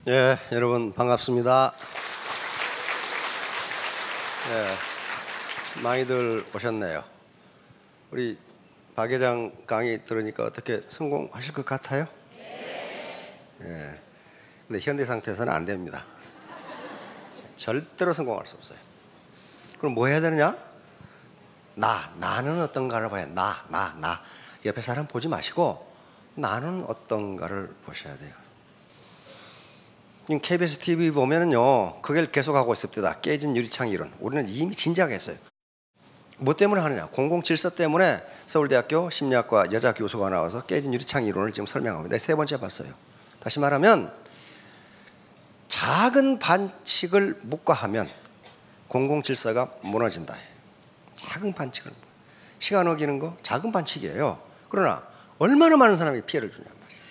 예, 여러분 반갑습니다. 예, 많이들 오셨네요. 우리 박 회장 강의 들으니까 어떻게 성공하실 것 같아요? 예, 근데 현대 상태에서는 안 됩니다. 절대로 성공할 수 없어요. 그럼 뭐 해야 되느냐? 나는 어떤가를 봐야 돼. 나. 옆에 사람 보지 마시고 나는 어떤가를 보셔야 돼요. 지금 KBS TV 보면은요, 그걸 계속하고 있습니다. 깨진 유리창 이론. 우리는 이미 진지하게 했어요. 뭐 때문에 하느냐? 공공질서 때문에 서울대학교 심리학과 여자 교수가 나와서 깨진 유리창 이론을 지금 설명합니다. 세 번째 봤어요. 다시 말하면 작은 반칙을 묵과하면 공공질서가 무너진다. 작은 반칙을, 시간 어기는 거 작은 반칙이에요. 그러나 얼마나 많은 사람이 피해를 주냐 말이에요.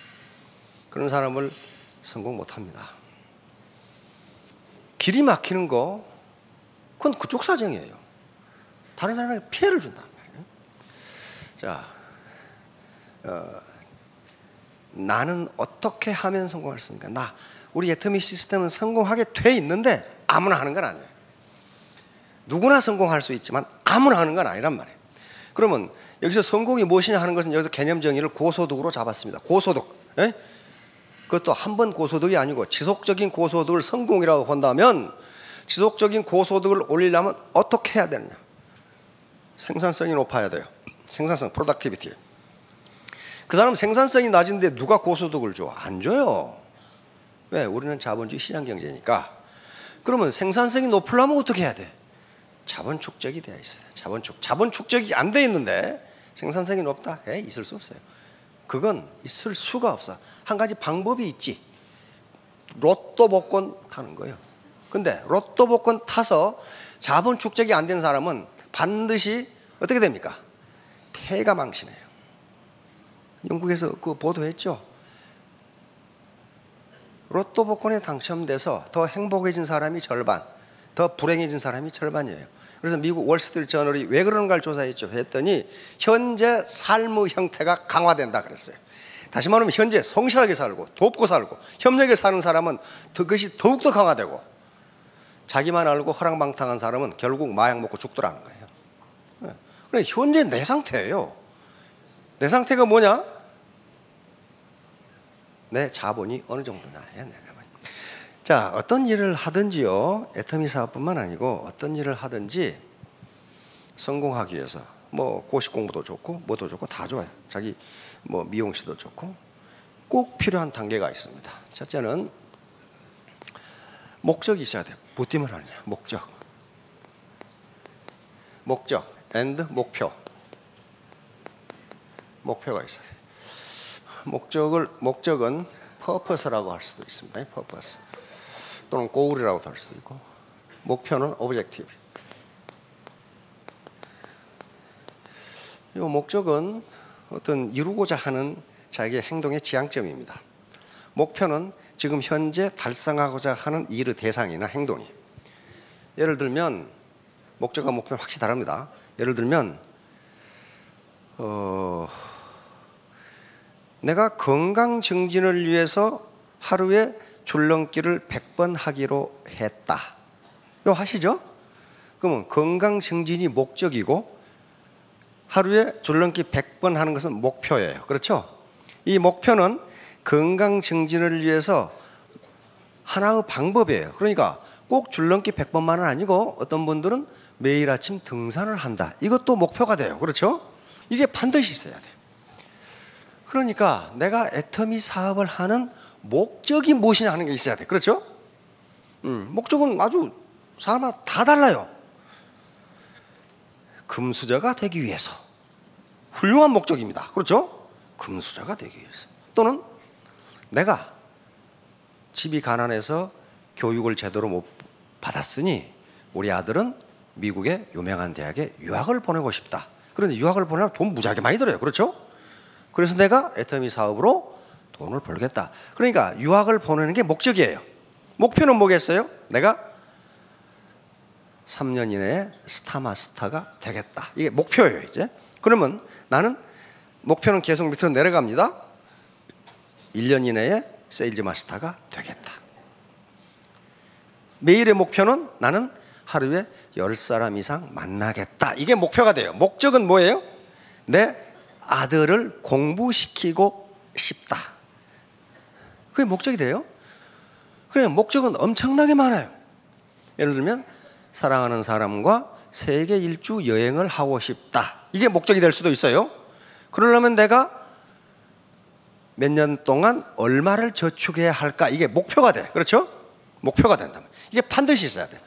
그런 사람을 성공 못합니다. 길이 막히는 거, 그건 그쪽 사정이에요. 다른 사람에게 피해를 준단 말이에요. 자, 나는 어떻게 하면 성공할 수 있는가? 우리 애터미 시스템은 성공하게 돼 있는데 아무나 하는 건 아니에요. 누구나 성공할 수 있지만 아무나 하는 건 아니란 말이에요. 그러면 여기서 성공이 무엇이냐 하는 것은 여기서 개념 정의를 고소득으로 잡았습니다. 고소득. 예? 그것도 한 번 고소득이 아니고 지속적인 고소득을 성공이라고 본다면, 지속적인 고소득을 올리려면 어떻게 해야 되느냐? 생산성이 높아야 돼요. 생산성, productivity. 그 사람 생산성이 낮은데 누가 고소득을 줘? 안 줘요. 왜? 우리는 자본주의 시장 경제니까. 그러면 생산성이 높으려면 어떻게 해야 돼? 자본 축적이 되어 있어야 돼. 자본 축적이 안 돼 있는데 생산성이 높다? 있을 수 없어요. 그건 있을 수가 없어. 한 가지 방법이 있지. 로또 복권 타는 거예요. 근데 로또 복권 타서 자본 축적이 안 된 사람은 반드시 어떻게 됩니까? 폐가 망신해요. 영국에서 그 보도했죠. 로또 복권에 당첨돼서 더 행복해진 사람이 절반, 더 불행해진 사람이 절반이에요. 그래서 미국 월스트리트 저널이 왜 그러는가를 조사했죠. 했더니 현재 삶의 형태가 강화된다 그랬어요. 다시 말하면 현재 성실하게 살고 돕고 살고 협력에 사는 사람은 그것이 더욱더 강화되고, 자기만 알고 허랑방탕한 사람은 결국 마약 먹고 죽더라는 거예요. 그러니까 현재 내 상태예요. 내 상태가 뭐냐? 내 자본이 어느 정도냐. 자, 어떤 일을 하든지요, 애터미 사업뿐만 아니고 어떤 일을 하든지 성공하기 위해서 뭐 고시 공부도 좋고 뭐도 좋고 다 좋아요. 자기 뭐 미용실도 좋고 꼭 필요한 단계가 있습니다. 첫째는 목적이 있어야 돼요. 뭐 때문에 하느냐? 목적 and 목표가 있어야 돼요. 목적은 purpose라고 할 수도 있습니다. purpose 또는 goal이라고 할 수도 있고, 목표는 objective. 이 목적은 어떤 이루고자 하는 자기의 행동의 지향점입니다. 목표는 지금 현재 달성하고자 하는 일의 대상이나 행동이. 예를 들면 목적과 목표는 확실히 다릅니다. 예를 들면 내가 건강 증진을 위해서 하루에 줄넘기를 100번 하기로 했다. 이거 하시죠? 그러면 건강 증진이 목적이고 하루에 줄넘기 100번 하는 것은 목표예요. 그렇죠? 이 목표는 건강 증진을 위해서 하나의 방법이에요. 그러니까 꼭 줄넘기 100번만은 아니고 어떤 분들은 매일 아침 등산을 한다. 이것도 목표가 돼요. 그렇죠? 이게 반드시 있어야 돼요. 그러니까 내가 애터미 사업을 하는 목적이 무엇이냐 하는 게 있어야 돼. 그렇죠? 목적은 아주 사람마다 다 달라요. 금수저가 되기 위해서. 훌륭한 목적입니다. 그렇죠? 금수저가 되기 위해서. 또는 내가 집이 가난해서 교육을 제대로 못 받았으니 우리 아들은 미국의 유명한 대학에 유학을 보내고 싶다. 그런데 유학을 보내면 돈 무지하게 많이 들어요. 그렇죠? 그래서 내가 애터미 사업으로 돈을 벌겠다. 그러니까 유학을 보내는 게 목적이에요. 목표는 뭐겠어요? 내가 3년 이내에 스타마스터가 되겠다. 이게 목표예요. 이제 그러면 나는 목표는 계속 밑으로 내려갑니다. 1년 이내에 세일즈 마스터가 되겠다. 매일의 목표는 나는 하루에 10사람 이상 만나겠다. 이게 목표가 돼요. 목적은 뭐예요? 내 아들을 공부시키고 싶다. 그게 목적이 돼요. 그래, 목적은 엄청나게 많아요. 예를 들면 사랑하는 사람과 세계 일주 여행을 하고 싶다. 이게 목적이 될 수도 있어요. 그러려면 내가 몇 년 동안 얼마를 저축해야 할까? 이게 목표가 돼. 그렇죠? 목표가 된다면 이게 반드시 있어야 돼.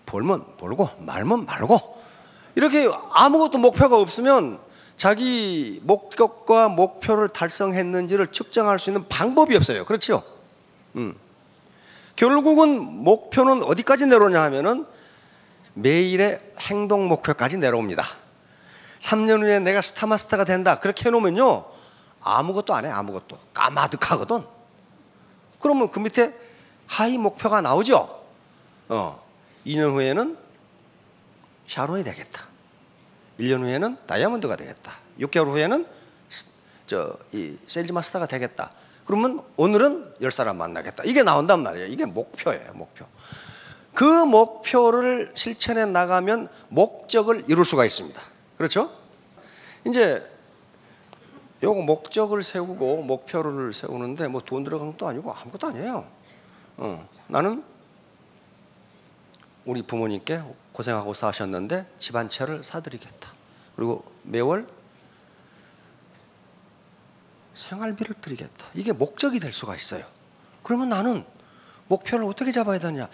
벌면 벌고 말면 말고 이렇게 아무것도 목표가 없으면 자기 목적과 목표를 달성했는지를 측정할 수 있는 방법이 없어요. 그렇죠? 결국은 목표는 어디까지 내려오냐 하면은 매일의 행동 목표까지 내려옵니다. 3년 후에 내가 스타마스터가 된다. 그렇게 해놓으면요, 아무것도 안 해. 아무것도 까마득하거든. 그러면 그 밑에 하이 목표가 나오죠. 2년 후에는 샤론이 되겠다. 1년 후에는 다이아몬드가 되겠다. 6개월 후에는 이 세일즈 마스터가 되겠다. 그러면 오늘은 10사람 만나겠다. 이게 나온단 말이에요. 이게 목표예요. 목표. 그 목표를 실천해 나가면 목적을 이룰 수가 있습니다. 그렇죠? 이제 요거 목적을 세우고 목표를 세우는데 뭐 돈 들어간 것도 아니고 아무것도 아니에요. 나는 우리 부모님께 고생하고 사셨는데 집 한 채를 사드리겠다. 그리고 매월 생활비를 드리겠다. 이게 목적이 될 수가 있어요. 그러면 나는 목표를 어떻게 잡아야 되냐?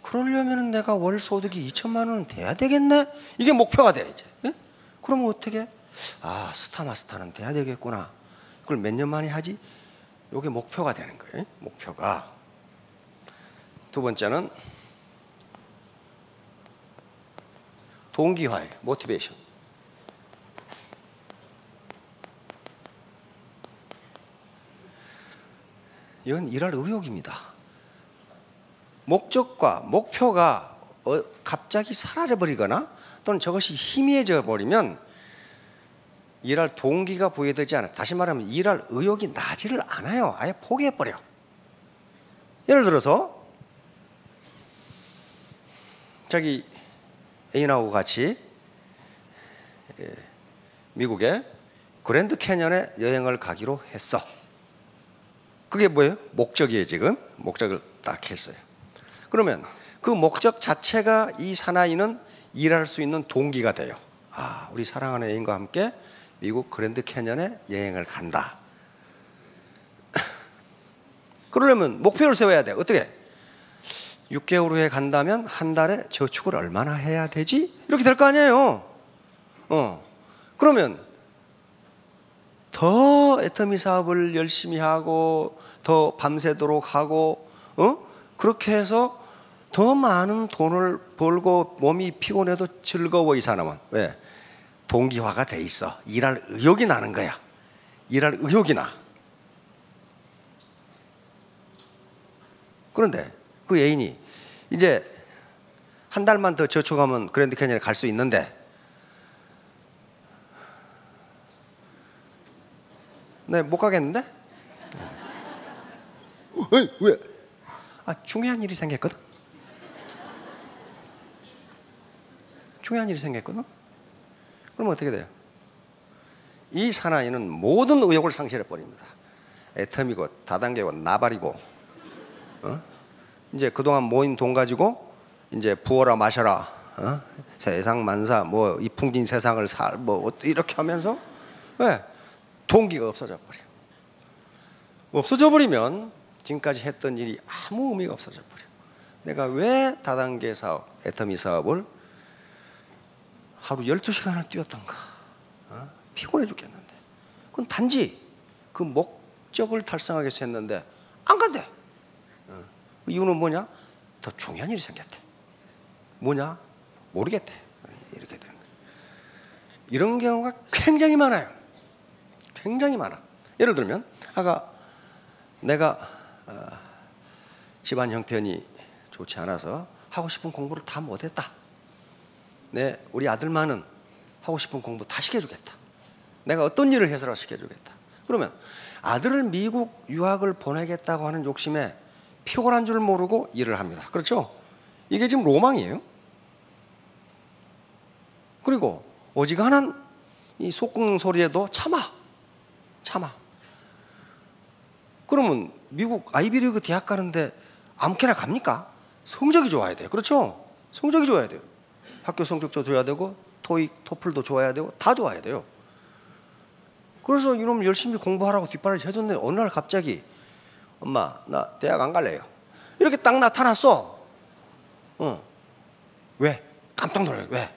그러려면 내가 월 소득이 2천만 원은 돼야 되겠네? 이게 목표가 돼, 이제. 예? 그러면 어떻게? 스타마스터는 돼야 되겠구나. 그걸 몇 년 만에 하지? 이게 목표가 되는 거예요. 목표가. 두 번째는 동기화예요. 모티베이션. 이건 일할 의욕입니다. 목적과 목표가 갑자기 사라져버리거나 또는 저것이 희미해져 버리면 일할 동기가 부여되지 않아요. 다시 말하면 일할 의욕이 나지를 않아요. 아예 포기해버려. 예를 들어서 자기 애인하고 같이 미국의 그랜드 캐년에 여행을 가기로 했어. 그게 뭐예요? 목적이에요. 지금 목적을 딱 했어요. 그러면 그 목적 자체가 이 사나이는 일할 수 있는 동기가 돼요. 우리 사랑하는 애인과 함께 미국 그랜드 캐년에 여행을 간다. 그러려면 목표를 세워야 돼. 어떻게? 6개월 후에 간다면 한 달에 저축을 얼마나 해야 되지? 이렇게 될 거 아니에요. 그러면 더 애터미 사업을 열심히 하고 더 밤새도록 하고 그렇게 해서 더 많은 돈을 벌고 몸이 피곤해도 즐거워. 이 사람은 왜? 동기화가 돼 있어. 일할 의욕이 나는 거야. 일할 의욕이 나. 그런데 그 애인이 이제 한 달만 더 저축하면 그랜드 캐니언에 갈 수 있는데 네, 못 가겠는데? 왜? 중요한 일이 생겼거든. 중요한 일이 생겼거든. 그럼 어떻게 돼요? 이 사나이는 모든 의욕을 상실해 버립니다. 애터미고 다단계고 나발이고, 이제 그동안 모인 돈 가지고 이제 부어라 마셔라, 세상 만사 뭐 이 풍진 세상을 뭐 이렇게 하면서 왜? 동기가 없어져 버려. 없어져 버리면 지금까지 했던 일이 아무 의미가 없어져 버려. 내가 왜 다단계 사업, 애터미 사업을 하루 12시간을 뛰었던가? 피곤해 죽겠는데. 그건 단지 그 목적을 달성하기 위해서 했는데 안 간대. 이유는 뭐냐? 더 중요한 일이 생겼대. 뭐냐? 모르겠대. 이렇게 되는 거예요. 이런 경우가 굉장히 많아요. 굉장히 많아. 예를 들면 아까 내가 집안 형편이 좋지 않아서 하고 싶은 공부를 다 못했다. 우리 아들만은 하고 싶은 공부 다 시켜주겠다. 내가 어떤 일을 해서라도 시켜주겠다. 그러면 아들을 미국 유학을 보내겠다고 하는 욕심에 피곤한 줄 모르고 일을 합니다. 그렇죠? 이게 지금 로망이에요. 그리고 어지간한 이 속 끓는 소리에도 참아. 그러면 미국 아이비리그 대학 가는데 아무렇게나 갑니까? 성적이 좋아야 돼요. 그렇죠? 성적이 좋아야 돼요. 학교 성적도 좋아야 되고 토익, 토플도 좋아야 되고 다 좋아야 돼요. 그래서 이놈 열심히 공부하라고 뒷바라지 해줬는데 어느 날 갑자기 엄마 나 대학 안 갈래요. 이렇게 딱 나타났어. 왜? 깜짝 놀라요. 왜?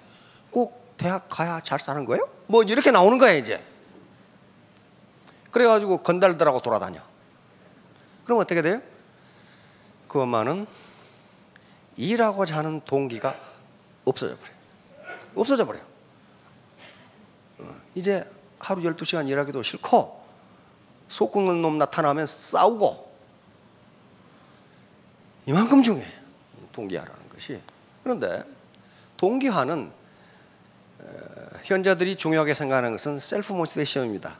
꼭 대학 가야 잘 사는 거예요? 뭐 이렇게 나오는 거야 이제. 그래가지고 건달들하고 돌아다녀. 그럼 어떻게 돼요? 그 엄마는 일하고자 하는 동기가 없어져 버려요. 이제 하루 12시간 일하기도 싫고 속 끓는 놈 나타나면 싸우고 이만큼 중요해. 동기화라는 것이. 그런데 동기화는 현자들이 중요하게 생각하는 것은 셀프 모티베이션입니다.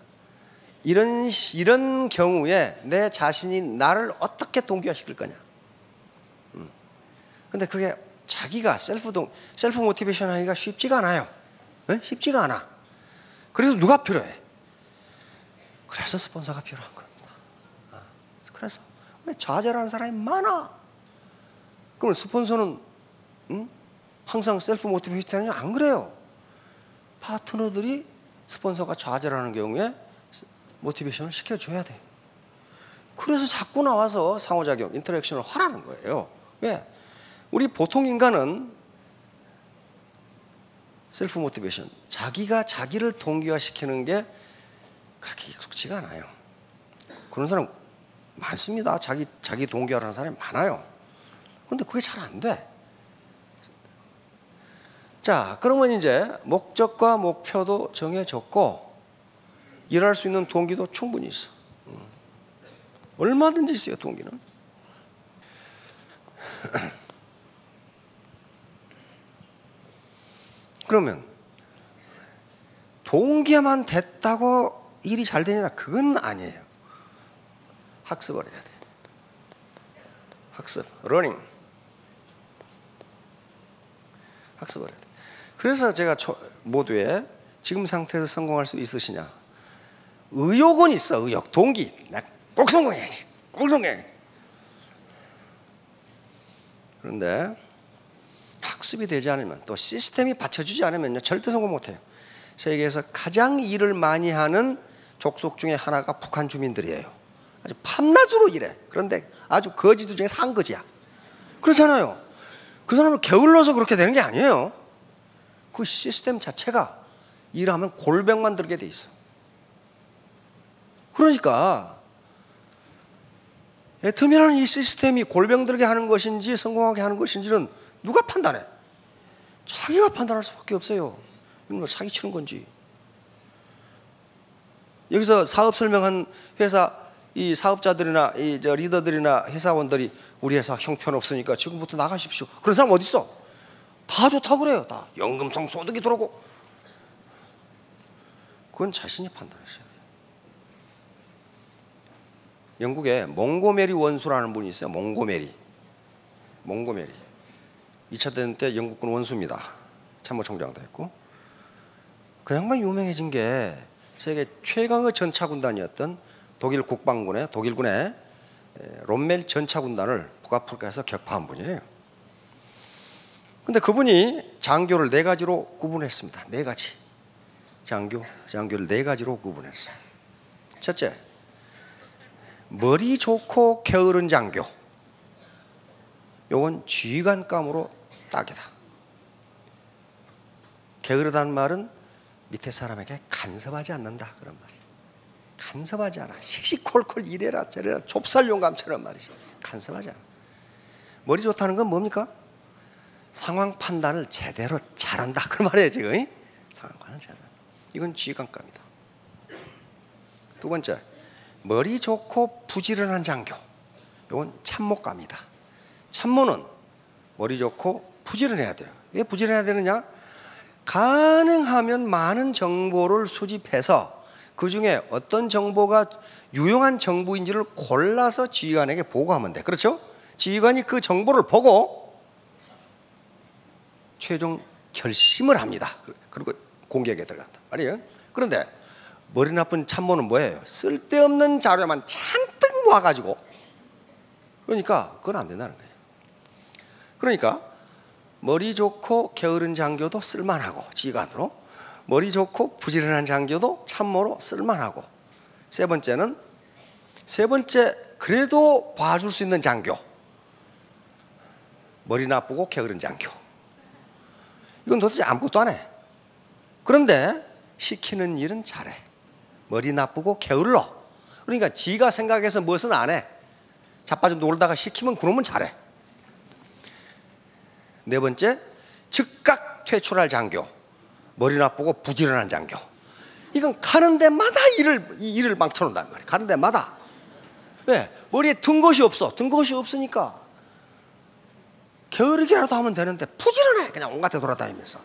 이런 경우에 내 자신이 나를 어떻게 동기화시킬 거냐. 근데 그게 자기가 셀프 모티베이션 하기가 쉽지가 않아요. 네? 쉽지가 않아. 그래서 누가 필요해? 그래서 스폰서가 필요한 겁니다. 그래서 왜 좌절하는 사람이 많아? 그럼 스폰서는 항상 셀프 모티베이션이 안 그래요. 파트너들이 스폰서가 좌절하는 경우에 모티베이션을 시켜줘야 돼. 그래서 자꾸 나와서 상호작용, 인터랙션을 하라는 거예요. 왜? 우리 보통 인간은 셀프 모티베이션, 자기가 자기를 동기화시키는 게 그렇게 익숙지가 않아요. 그런 사람 많습니다. 자기 동기화하는 사람이 많아요. 그런데 그게 잘 안 돼. 자, 그러면 이제 목적과 목표도 정해졌고 일할 수 있는 동기도 충분히 있어. 얼마든지 있어요, 동기는. 그러면 동기만 됐다고 일이 잘 되냐? 그건 아니에요. 학습을 해야 돼. 학습, 러닝. 학습을 해야 돼. 그래서 제가 모두에 지금 상태에서 성공할 수 있으시냐? 의욕은 있어, 의욕, 동기. 나 꼭 성공해야지. 꼭 성공해야지. 그런데 학습이 되지 않으면 또 시스템이 받쳐주지 않으면 절대 성공 못해요. 세계에서 가장 일을 많이 하는 족속 중에 하나가 북한 주민들이에요. 아주 밤낮으로 일해. 그런데 아주 거지들 중에 상거지야. 그렇잖아요. 그 사람을 게을러서 그렇게 되는 게 아니에요. 그 시스템 자체가 일하면 골병만 들게 돼 있어. 그러니까 애터미라는 이 시스템이 골병 들게 하는 것인지 성공하게 하는 것인지는 누가 판단해? 자기가 판단할 수밖에 없어요. 이건 사기치는 건지. 여기서 사업 설명한 회사 이 사업자들이나 리더들이나 회사원들이 우리 회사 형편없으니까 지금부터 나가십시오. 그런 사람 어디 있어? 다 좋다고 그래요. 다 연금성 소득이 들어오고. 그건 자신이 판단하셔야 돼요. 영국에 몽고메리 원수라는 분이 있어요. 몽고메리 2차 대전 때 영국군 원수입니다. 참모총장도 했고. 그 양반 유명해진 게 세계 최강의 전차군단이었던 독일군의 롬멜 전차군단을 북아프리카에서 격파한 분이에요. 근데 그분이 장교를 4가지로 구분했습니다. 4가지. 장교를 4가지로 구분했어요. 첫째, 머리 좋고 게으른 장교. 요건 지휘관감으로 딱이다. 게으르다는 말은 밑에 사람에게 간섭하지 않는다 그런 말이에요. 간섭하지 않아. 시시콜콜 이래라 저래라 좁쌀용감처럼 말이지. 간섭하지 않아. 머리 좋다는 건 뭡니까? 상황 판단을 제대로 잘한다 그런 말이에요 지금. 상황 판단을 잘한다. 이건 지휘관감이다. 두 번째, 머리 좋고 부지런한 장교. 이건 참모감이다. 참모는 머리 좋고 부지런해야 돼요. 왜 부지런해야 되느냐? 가능하면 많은 정보를 수집해서 그 중에 어떤 정보가 유용한 정보인지를 골라서 지휘관에게 보고하면 돼. 그렇죠? 지휘관이 그 정보를 보고 최종 결심을 합니다. 그리고 공격에 들어간단 말이에요. 그런데 머리 나쁜 참모는 뭐예요? 쓸데없는 자료만 잔뜩 모아가지고, 그러니까 그건 안 된다는 거예요. 그러니까 머리 좋고 게으른 장교도 쓸만하고 지휘관으로, 머리 좋고 부지런한 장교도 참모로 쓸만하고, 세 번째 그래도 봐줄 수 있는 장교, 머리 나쁘고 게으른 장교. 이건 도대체 아무것도 안 해. 그런데 시키는 일은 잘해. 머리 나쁘고 게을러. 그러니까 지가 생각해서 무엇은 안 해. 자빠져 놀다가 시키면 그놈은 잘해. 네 번째, 즉각 퇴출할 장교, 머리 나쁘고 부지런한 장교. 이건 가는 데마다 일을 망쳐놓는단 말이에요. 가는 데마다. 왜? 머리에 든 것이 없어. 든 것이 없으니까 게으르기라도 하면 되는데 부지런해. 그냥 온갖 데 돌아다니면서.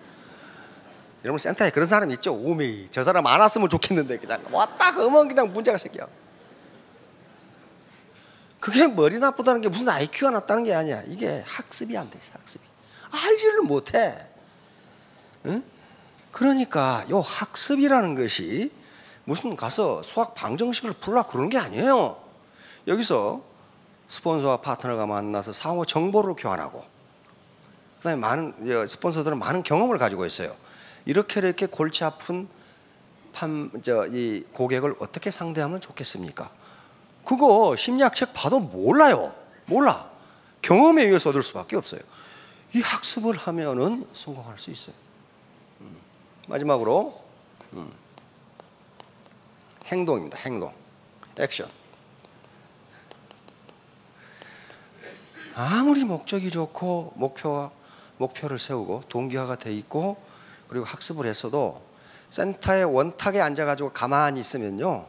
여러분 센터에 그런 사람 있죠? 오메, 저 사람 안 왔으면 좋겠는데 그냥 왔다 그러면 그냥 문제가 생겨. 그게 머리 나쁘다는 게 무슨 IQ가 낮다는 게 아니야. 이게 학습이 안 돼. 학습이 알지를 못해. 응? 그러니까 요 학습이라는 것이 무슨 가서 수학 방정식을 풀라 그런 게 아니에요. 여기서 스폰서와 파트너가 만나서 상호 정보를 교환하고, 그다음에 많은 스폰서들은 많은 경험을 가지고 있어요. 이렇게 골치 아픈 이 고객을 어떻게 상대하면 좋겠습니까? 그거 심리학책 봐도 몰라요. 몰라. 경험에 의해서 얻을 수밖에 없어요. 이 학습을 하면은 성공할 수 있어요. 마지막으로 행동입니다. 행동, 액션. 아무리 목적이 좋고 목표를 세우고 동기화가 돼 있고 그리고 학습을 했어도 센터의 원탁에 앉아가지고 가만히 있으면요,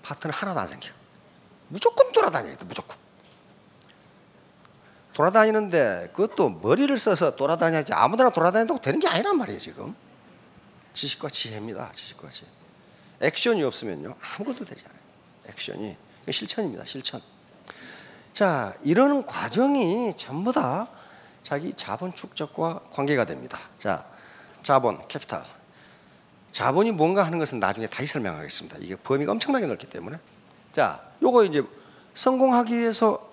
파트너 하나도 안 생겨. 무조건 돌아다녀야 돼. 무조건 돌아다니는데 그것도 머리를 써서 돌아다녀야지 아무데나 돌아다닌다고 되는 게 아니란 말이에요. 지금 지식과 지혜입니다. 지식과 지혜. 액션이 없으면요 아무것도 되지 않아요. 액션이 실천입니다. 실천. 자, 이런 과정이 전부 다 자기 자본 축적과 관계가 됩니다. 자, 자본, 캐피탈. 자본이 뭔가 하는 것은 나중에 다시 설명하겠습니다. 이게 범위가 엄청나게 넓기 때문에. 자, 요거 이제 성공하기 위해서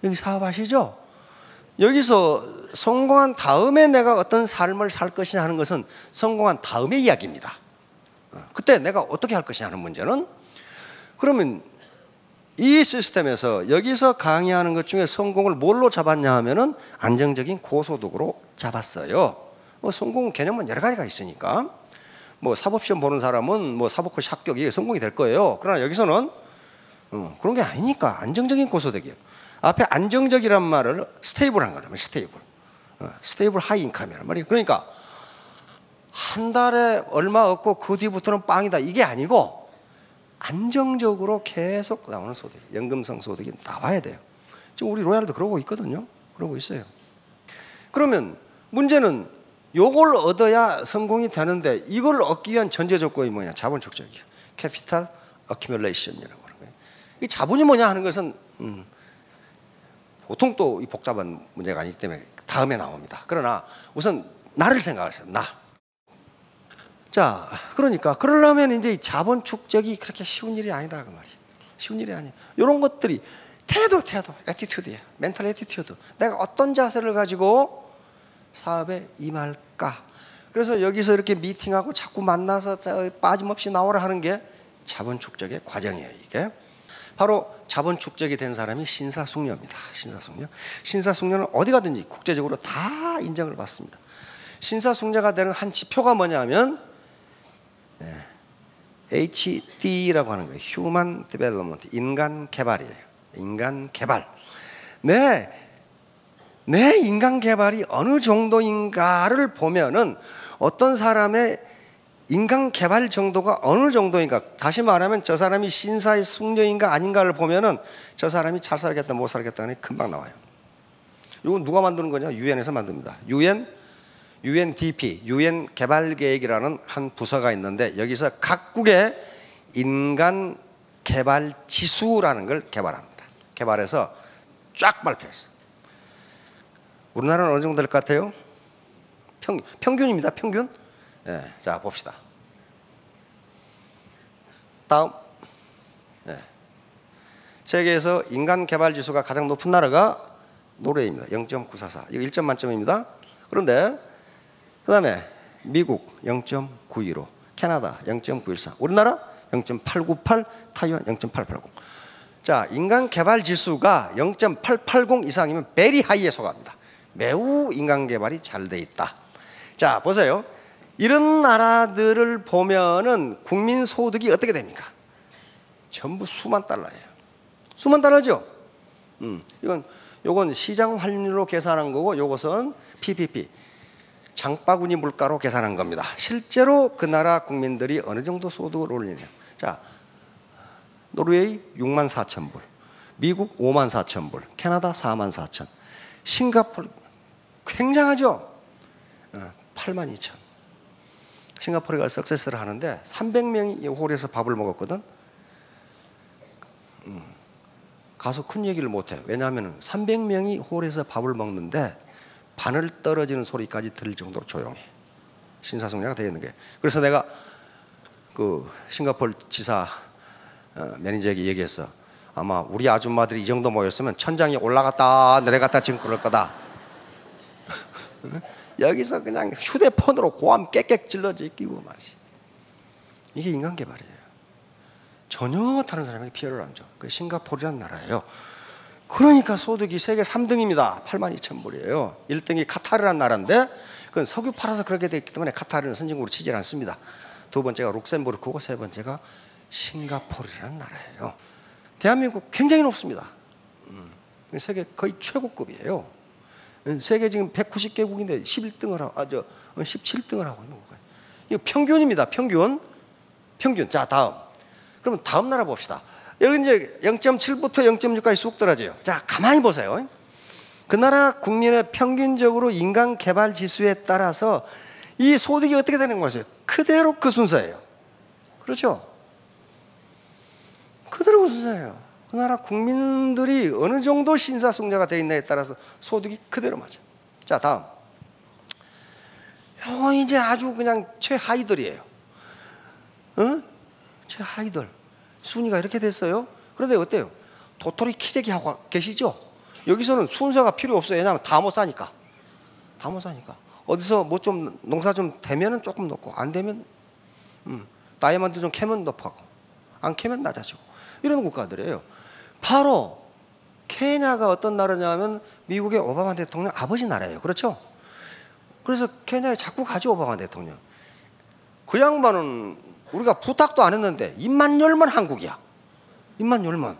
여기 사업하시죠? 여기서 성공한 다음에 내가 어떤 삶을 살 것이냐 하는 것은 성공한 다음의 이야기입니다. 그때 내가 어떻게 할 것이냐 하는 문제는, 그러면 이 시스템에서 여기서 강의하는 것 중에 성공을 뭘로 잡았냐 하면은 안정적인 고소득으로 잡았어요. 뭐 성공 개념은 여러 가지가 있으니까 뭐 사법시험 보는 사람은 뭐 사법고시 합격이 성공이 될 거예요. 그러나 여기서는 그런 게 아니니까 안정적인 고소득이에요. 앞에 안정적이란 말을 스테이블한 거라면 스테이블 하이 인컴이란 말이에요. 그러니까 한 달에 얼마 얻고 그 뒤부터는 빵이다 이게 아니고 안정적으로 계속 나오는 소득, 연금성 소득이 나와야 돼요. 지금 우리 로얄도 그러고 있거든요. 그러고 있어요. 그러면 문제는 요걸 얻어야 성공이 되는데 이걸 얻기 위한 전제 조건이 뭐냐? 자본 축적이에요. 캐피탈 어큐뮬레이션이라고 하는 거예요. 이 자본이 뭐냐 하는 것은 보통 또 이 복잡한 문제가 아니기 때문에 다음에 나옵니다. 그러나 우선 나를 생각하세요. 나. 자, 그러니까 그러려면 이제 자본 축적이 그렇게 쉬운 일이 아니다 그 말이에요. 쉬운 일이 아니에요. 이런 것들이 태도, 애티튜드예요. 멘탈 애티튜드. 내가 어떤 자세를 가지고 사업에 임할까? 그래서 여기서 이렇게 미팅하고 자꾸 만나서 빠짐없이 나오라 하는 게 자본 축적의 과정이에요. 이게 바로 자본 축적이 된 사람이 신사숙녀입니다. 신사숙녀는 어디 가든지 국제적으로 다 인정을 받습니다. 신사숙녀가 되는 한 지표가 뭐냐면 HD라고 하는 거예요. Human Development, 인간 개발이에요. 인간 개발. 내 인간 개발이 어느 정도인가를 보면은 어떤 사람의 인간 개발 정도가 어느 정도인가, 다시 말하면 저 사람이 신사의 숙녀인가 아닌가를 보면은 저 사람이 잘 살겠다 못 살겠다는 게 금방 나와요. 이건 누가 만드는 거냐? 유엔에서 만듭니다. UNDP, UN 개발 계획이라는 한 부서가 있는데 여기서 각국의 인간 개발 지수라는 걸 개발합니다. 개발해서 쫙 발표했어요. 우리나라는 어느 정도 될 것 같아요? 평균입니다. 평균. 네, 자 봅시다. 다음. 네. 세계에서 인간 개발 지수가 가장 높은 나라가 노르웨이입니다. 0.944. 이거 1점 만점입니다. 그런데 그 다음에 미국 0.915, 캐나다 0.914, 우리나라 0.898, 타이완 0.880. 자, 인간 개발 지수가 0.880 이상이면 베리 하이에 속합니다. 매우 인간 개발이 잘 돼 있다. 자, 보세요. 이런 나라들을 보면은 국민 소득이 어떻게 됩니까? 전부 수만 달러예요. 수만 달러죠. 요건 시장 환율로 계산한 거고, 요것은 PPP, 장바구니 물가로 계산한 겁니다. 실제로 그 나라 국민들이 어느 정도 소득을 올리냐. 자, 노르웨이 6만 4천 불, 미국 5만 4천 불, 캐나다 4만 4천, 싱가포르 굉장하죠. 8만 2천. 싱가포르가 석세스를 하는데 300명이 홀에서 밥을 먹었거든. 가서 큰 얘기를 못해. 왜냐하면 300명이 홀에서 밥을 먹는데 바늘 떨어지는 소리까지 들릴 정도로 조용해. 신사숙녀가 되어 있는 게. 그래서 내가 그 싱가포르 지사 매니저에게 얘기했어. 아마 우리 아줌마들이 이 정도 모였으면 천장이 올라갔다 내려갔다 지금 그럴 거다. 여기서 그냥 휴대폰으로 고함 깨깨 찔러져 있기고 말이지. 이게 인간 개발이에요. 전혀 다른 사람에게 피해를 안 줘. 그 싱가포르라는 나라예요. 그러니까 소득이 세계 3등입니다. 8만 2천 불이에요. 1등이 카타르라는 나라인데 그건 석유 팔아서 그렇게 되기 때문에 카타르는 선진국으로 치질 않습니다. 두 번째가 룩셈부르크고 세 번째가 싱가포르라는 나라예요. 대한민국 굉장히 높습니다. 세계 거의 최고급이에요. 세계 지금 190개국인데 11등을 하고 17등을 하고 있는 거예요. 이거 평균입니다. 평균. 자, 다음. 그러면 다음 나라 봅시다. 여기 이제 0.7부터 0.6까지 쑥 떨어져요. 자, 가만히 보세요. 그 나라 국민의 평균적으로 인간 개발 지수에 따라서 이 소득이 어떻게 되는 거죠? 그대로 그 순서예요. 그렇죠? 그대로 그 순서예요. 그 나라 국민들이 어느 정도 신사숙녀가 되어 있냐에 따라서 소득이 그대로 맞아요. 자, 다음. 이거 이제 아주 그냥 최하위들이에요. 최하위들. 순위가 이렇게 됐어요. 그런데 어때요? 도토리 키재기 하고 계시죠? 여기서는 순서가 필요 없어요. 왜냐하면 다 못 사니까. 다 못 사니까. 어디서 뭐 좀 농사 좀 되면은 조금 높고 안 되면 다이아몬드 좀 캐면 높고 안 캐면 낮아지고 이런 국가들이에요. 바로 케냐가 어떤 나라냐면 미국의 오바마 대통령 아버지 나라예요. 그렇죠? 그래서 케냐에 자꾸 가죠. 오바마 대통령. 그 양반은 우리가 부탁도 안 했는데 입만 열면 한국이야. 입만 열면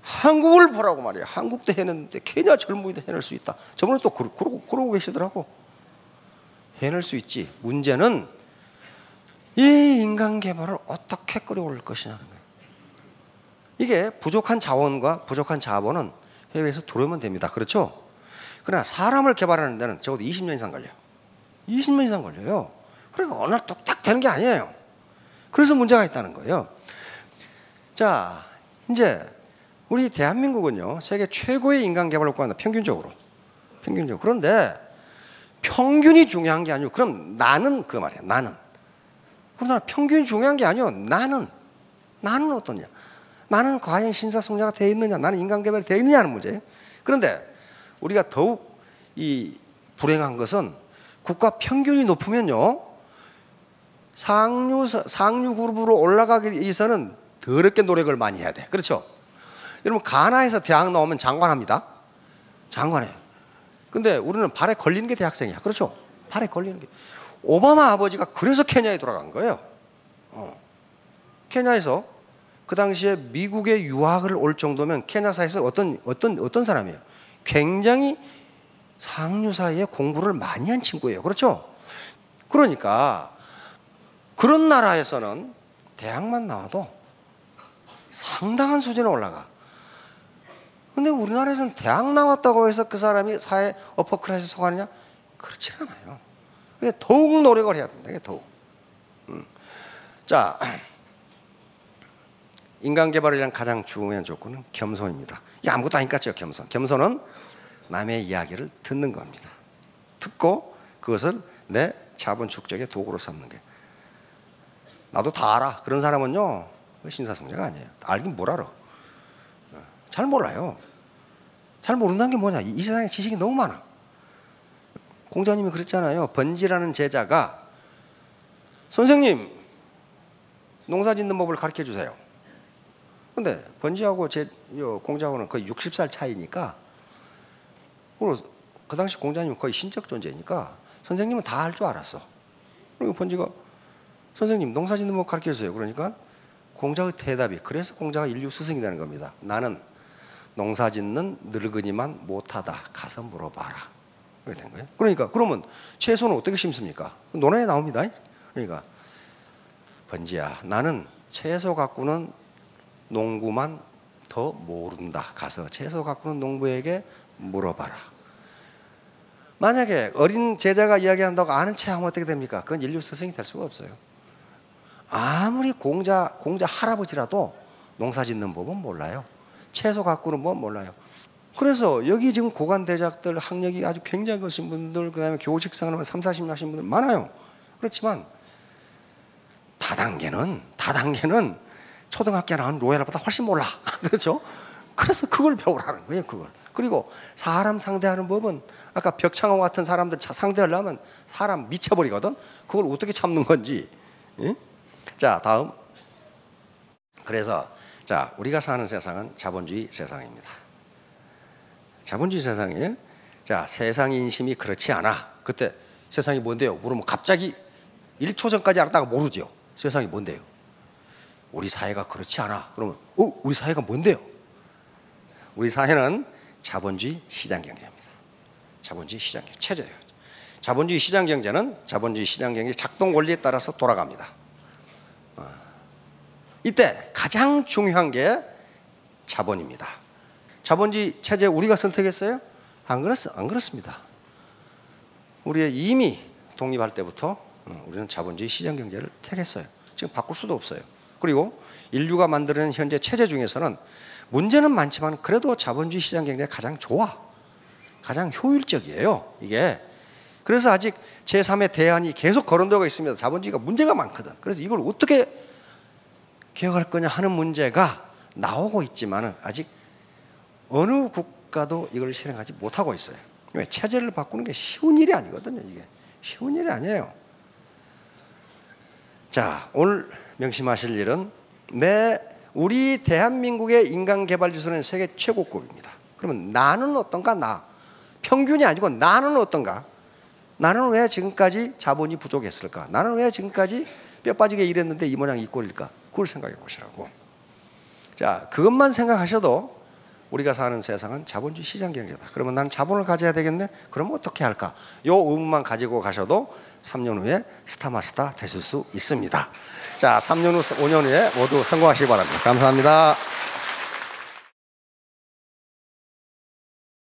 한국을 보라고 말이야. 한국도 해냈는데 케냐 젊은이도 해낼 수 있다. 저번에 또 그러고 계시더라고. 해낼 수 있지. 문제는 이 인간 개발을 어떻게 끌어올릴 것이냐는 거예요. 이게 부족한 자원과 부족한 자본은 해외에서 들어오면 됩니다. 그렇죠? 그러나 사람을 개발하는 데는 적어도 20년 이상 걸려요. 20년 이상 걸려요. 그러니까 어느 날 뚝딱 되는 게 아니에요. 그래서 문제가 있다는 거예요. 자, 이제 우리 대한민국은요, 세계 최고의 인간 개발을 구한다. 평균적으로. 그런데 평균이 중요한 게 아니고, 그럼 나는 그 말이야. 나는. 우리나라 평균이 중요한 게 아니고, 나는 어떠냐? 나는 과연 신사숙녀가 되어 있느냐? 나는 인간 개발이 되어 있느냐는 문제예요. 그런데 우리가 더욱 이 불행한 것은 국가 평균이 높으면요, 상류 그룹으로 올라가기 위해서는 더럽게 노력을 많이 해야 돼. 그렇죠? 여러분, 가나에서 대학 나오면 장관합니다. 장관해요. 근데 우리는 발에 걸리는 게 대학생이야. 그렇죠? 발에 걸리는 게. 오바마 아버지가 그래서 케냐에 돌아간 거예요. 케냐에서 그 당시에 미국에 유학을 올 정도면 케냐사에서 어떤 사람이에요? 굉장히 상류 사이에 공부를 많이 한 친구예요. 그렇죠? 그러니까 그런 나라에서는 대학만 나와도 상당한 수준에 올라가. 근데 우리나라에서는 대학 나왔다고 해서 그 사람이 사회 어퍼클래스에 속하느냐? 그렇지 않아요. 그러니까 더욱 노력을 해야 된다. 더욱. 자, 인간 개발을 위한 가장 중요한 조건은 겸손입니다. 이게 아무것도 아닌 것 같죠, 겸손. 겸손은 남의 이야기를 듣는 겁니다. 듣고 그것을 내 자본 축적의 도구로 삼는 게. 나도 다 알아. 그런 사람은요, 신사숙녀가 아니에요. 알긴 뭘 알아. 잘 몰라요. 잘 모른다는 게 뭐냐. 이 세상에 지식이 너무 많아. 공자님이 그랬잖아요. 번지라는 제자가 선생님, 농사 짓는 법을 가르쳐 주세요. 근데 번지하고 공자하고는 거의 60살 차이니까, 그 당시 공자님은 거의 신적 존재니까 선생님은 다 할 줄 알았어. 그리고 번지가 선생님 농사 짓는 법 가르쳐 주세요. 그러니까 공자의 대답이, 그래서 공자가 인류 스승이 되는 겁니다. 나는 농사 짓는 늙은이만 못하다. 가서 물어봐라. 그렇게 된 거예요. 그러니까 그러면 채소는 어떻게 심습니까? 논어에 나옵니다. 그러니까 번지야, 나는 채소 갖고는 농부만 더 모른다. 가서 채소 갖고는 농부에게 물어봐라. 만약에 어린 제자가 이야기한다고 아는 체 하면 어떻게 됩니까? 그건 인류 스승이 될 수가 없어요. 아무리 공자 할아버지라도 농사 짓는 법은 몰라요. 채소 갖고는 뭐 몰라요. 그래서 여기 지금 고관대작들, 학력이 아주 굉장히 크신 분들, 그 다음에 교직생활 3, 40년 하신 분들 많아요. 그렇지만 다단계는 초등학교 나온 로얄보다 훨씬 몰라. 그렇죠? 그래서 그걸 배우라는 거예요. 그걸. 그리고 사람 상대하는 법은 아까 벽창호 같은 사람들 상대하려면 사람 미쳐버리거든. 그걸 어떻게 참는 건지. 예? 자, 다음. 그래서 자, 우리가 사는 세상은 자본주의 세상입니다. 자본주의 세상에, 자, 세상 인심이 그렇지 않아. 그때 세상이 뭔데요? 물으면 갑자기 1초 전까지 알았다가 모르죠. 세상이 뭔데요? 우리 사회가 그렇지 않아. 그러면 우리 사회가 뭔데요? 우리 사회는 자본주의 시장 경제입니다. 자본주의 시장 경제 체제예요. 자본주의 시장 경제는 자본주의 시장 경제 작동 원리에 따라서 돌아갑니다. 이때 가장 중요한 게 자본입니다. 자본주의 체제 우리가 선택했어요? 안 그렇습니다. 우리의 이미 독립할 때부터 우리는 자본주의 시장 경제를 택했어요. 지금 바꿀 수도 없어요. 그리고 인류가 만드는 현재 체제 중에서는 문제는 많지만 그래도 자본주의 시장 경제가 가장 좋아. 가장 효율적이에요. 이게. 그래서 아직 제3의 대안이 계속 거론되고 있습니다. 자본주의가 문제가 많거든. 그래서 이걸 어떻게 개혁할 거냐 하는 문제가 나오고 있지만 아직 어느 국가도 이걸 실행하지 못하고 있어요. 왜? 체제를 바꾸는 게 쉬운 일이 아니거든요. 이게 쉬운 일이 아니에요. 자, 오늘 명심하실 일은 우리 대한민국의 인간개발지수는 세계 최고급입니다. 그러면 나는 어떤가? 나 평균이 아니고 나는 어떤가? 나는 왜 지금까지 자본이 부족했을까? 나는 왜 지금까지 뼈 빠지게 일했는데 이 모양 이 꼴일까? 그걸 생각해 보시라고. 자, 그것만 생각하셔도 우리가 사는 세상은 자본주의 시장 경제다. 그러면 나는 자본을 가져야 되겠네? 그럼 어떻게 할까? 요 의문만 가지고 가셔도 3년 후에 스타마스터 되실 수 있습니다. 자, 3년 후, 5년 후에 모두 성공하시기 바랍니다. 감사합니다.